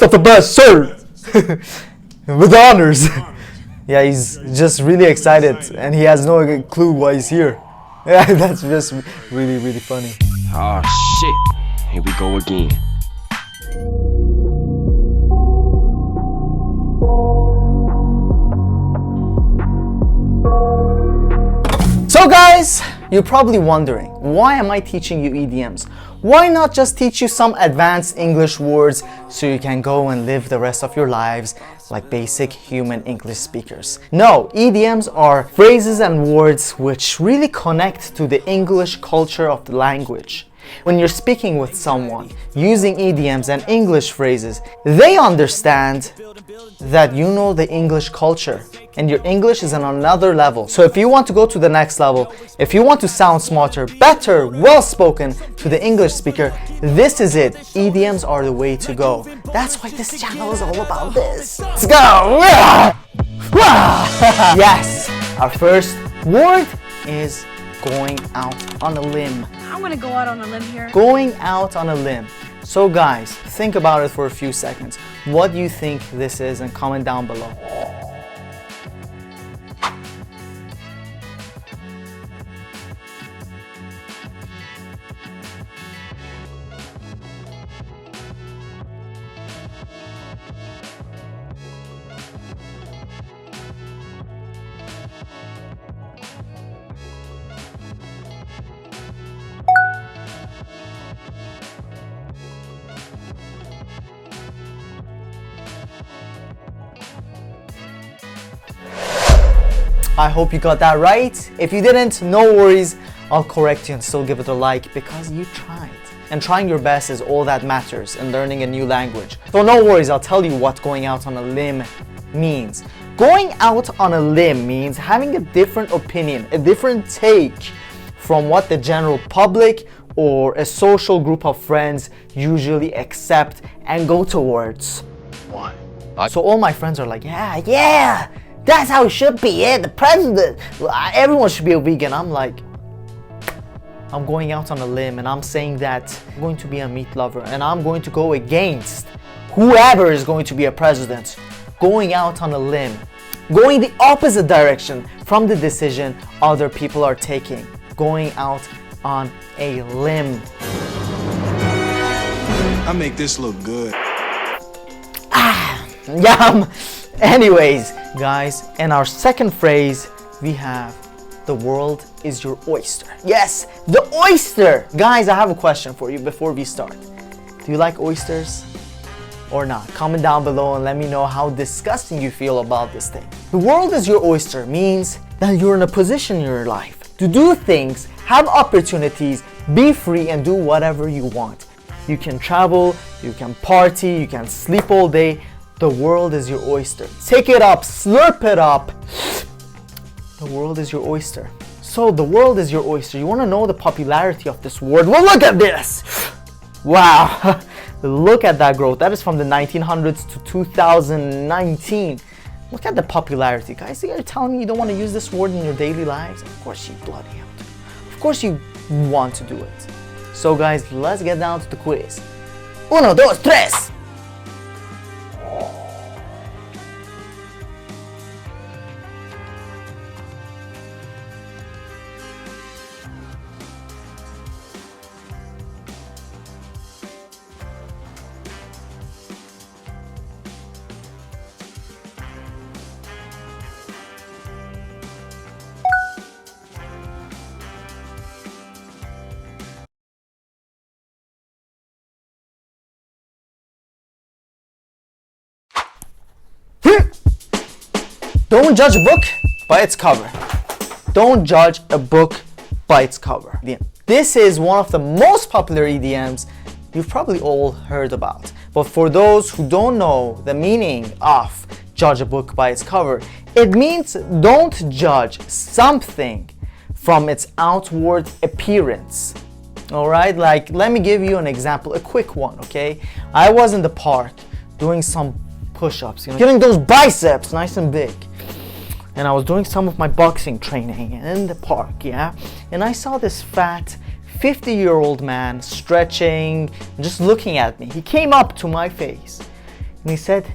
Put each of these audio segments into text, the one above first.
best of the best, sir. With honors. Yeah, he's just really excited and he has no clue why he's here. Yeah, that's just really, really funny. Oh shit, here we go again. So guys, you're probably wondering, why am I teaching you idioms? Why not just teach you some advanced English words so you can go and live the rest of your lives like basic human English speakers? No, idioms are phrases and words which really connect to the English culture of the language. When you're speaking with someone using idioms and English phrases, they understand that you know the English culture and your English is on another level. So if you want to go to the next level, if you want to sound smarter, better, well-spoken to the English speaker, this is it. Idioms are the way to go. That's why this channel is all about this. Let's go! Yes, our first word is going out on a limb. I'm gonna go out on a limb here. Going out on a limb. So guys, think about it for a few seconds. What do you think this is, and comment down below. I hope you got that right. If you didn't, no worries. I'll correct you and still give it a like because you tried. And trying your best is all that matters in learning a new language. So no worries, I'll tell you what going out on a limb means. Going out on a limb means having a different opinion, a different take from what the general public or a social group of friends usually accept and go towards. Why? So all my friends are like, yeah, that's how it should be, yeah, the president, everyone should be a vegan. I'm like, I'm going out on a limb and I'm saying that I'm going to be a meat lover and I'm going to go against whoever is going to be a president. Going out on a limb, going the opposite direction from the decision other people are taking. Going out on a limb. I make this look good. Yum! Anyways, guys, in our second phrase, we have the world is your oyster. Yes, the oyster! Guys, I have a question for you before we start. Do you like oysters or not? Comment down below and let me know how disgusting you feel about this thing. The world is your oyster means that you're in a position in your life to do things, have opportunities, be free and do whatever you want. You can travel, you can party, you can sleep all day. The world is your oyster. Take it up, slurp it up. The world is your oyster. So the world is your oyster. You want to know the popularity of this word? Well, look at this. Wow. Look at that growth. That is from the 1900s to 2019. Look at the popularity. Guys, you're telling me you don't want to use this word in your daily lives? Of course you bloody hell do. Of course you want to do it. So guys, let's get down to the quiz. Uno, dos, tres. Don't judge a book by its cover. Don't judge a book by its cover. This is one of the most popular idioms you've probably all heard about. But for those who don't know the meaning of judge a book by its cover, it means don't judge something from its outward appearance. Alright, like let me give you an example, a quick one, okay? I was in the park doing some push-ups, getting those biceps nice and big. And I was doing some of my boxing training in the park, yeah? And I saw this fat 50-year-old man stretching, just looking at me. He came up to my face And he said,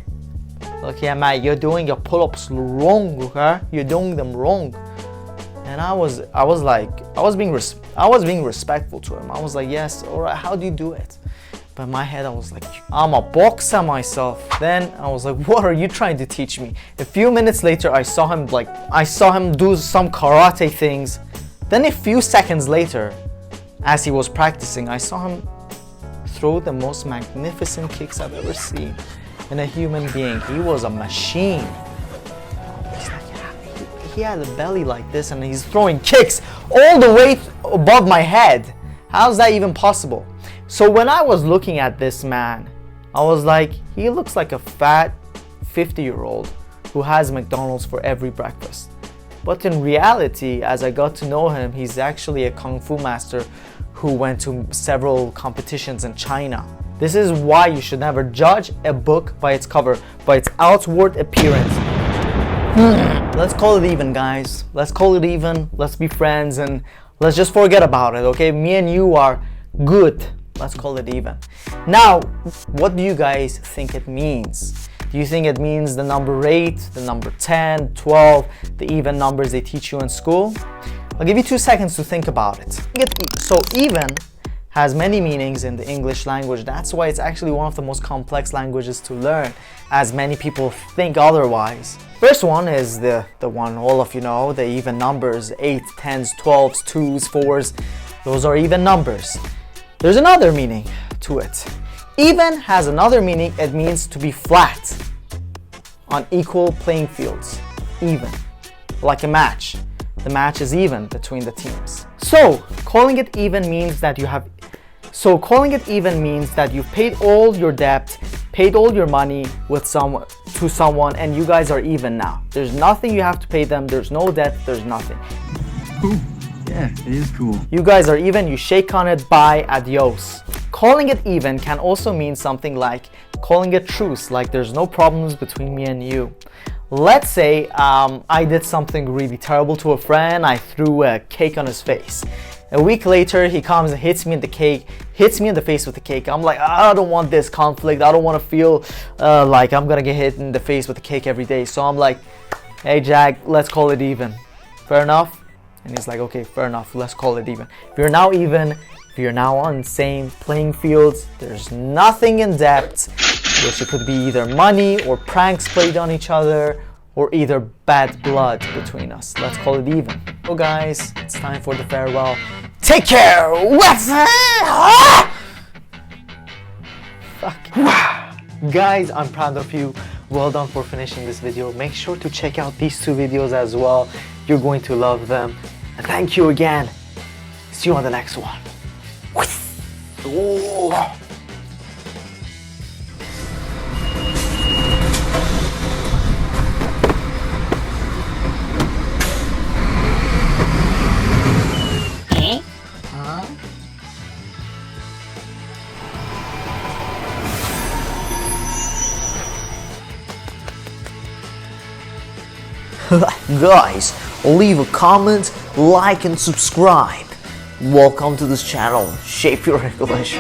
look here, Matt, you're doing your pull-ups wrong, okay? You're doing them wrong. And I was being respectful to him. I was like, yes, all right, how do you do it? But in my head, I was like, I'm a boxer myself. Then I was like, what are you trying to teach me? A few minutes later, I saw him do some karate things. Then a few seconds later, as he was practicing, I saw him throw the most magnificent kicks I've ever seen in a human being. He was a machine. He had a belly like this and he's throwing kicks all the way above my head. How's that even possible? So when I was looking at this man, I was like, he looks like a fat 50-year-old who has McDonald's for every breakfast. But in reality, as I got to know him, he's actually a Kung Fu master who went to several competitions in China. This is why you should never judge a book by its cover, by its outward appearance. Let's call it even, guys. Let's call it even. Let's be friends and let's just forget about it, okay? Me and you are good. Let's call it even. Now, what do you guys think it means? Do you think it means the number 8, the number 10, 12, the even numbers they teach you in school? I'll give you 2 seconds to think about it. So even has many meanings in the English language. That's why it's actually one of the most complex languages to learn, as many people think otherwise. First one is the one all of you know, the even numbers, 8, 10s, 12s, 2s, 4s. Those are even numbers. There's another meaning to it. Even has another meaning. It means to be flat, on equal playing fields, even, like a match. The match is even between the teams. So calling it even means that you've paid all your debt, paid all your money to someone, and you guys are even now. There's nothing you have to pay them. There's no debt. There's nothing. Cool. Yeah, it is cool. You guys are even. You shake on it. Bye. Adios. Calling it even can also mean something like calling it truce, like there's no problems between me and you. Let's say I did something really terrible to a friend. I threw a cake on his face. A week later, he comes and hits me in the face with the cake. I'm like, I don't want this conflict. I don't want to feel like I'm gonna get hit in the face with the cake every day. So I'm like, hey Jack, let's call it even. Fair enough? And he's like, okay, fair enough. Let's call it even. If you're now even, if you're now on the same playing fields, there's nothing in debt, which it could be either money or pranks played on each other, or either bad blood between us. Let's call it even. So guys, it's time for the farewell. Take care! Fuck. Guys, I'm proud of you. Well done for finishing this video. Make sure to check out these 2 videos as well. You're going to love them. And thank you again. See you on the next one. Guys, leave a comment, like and subscribe. Welcome to this channel, Shape Your English.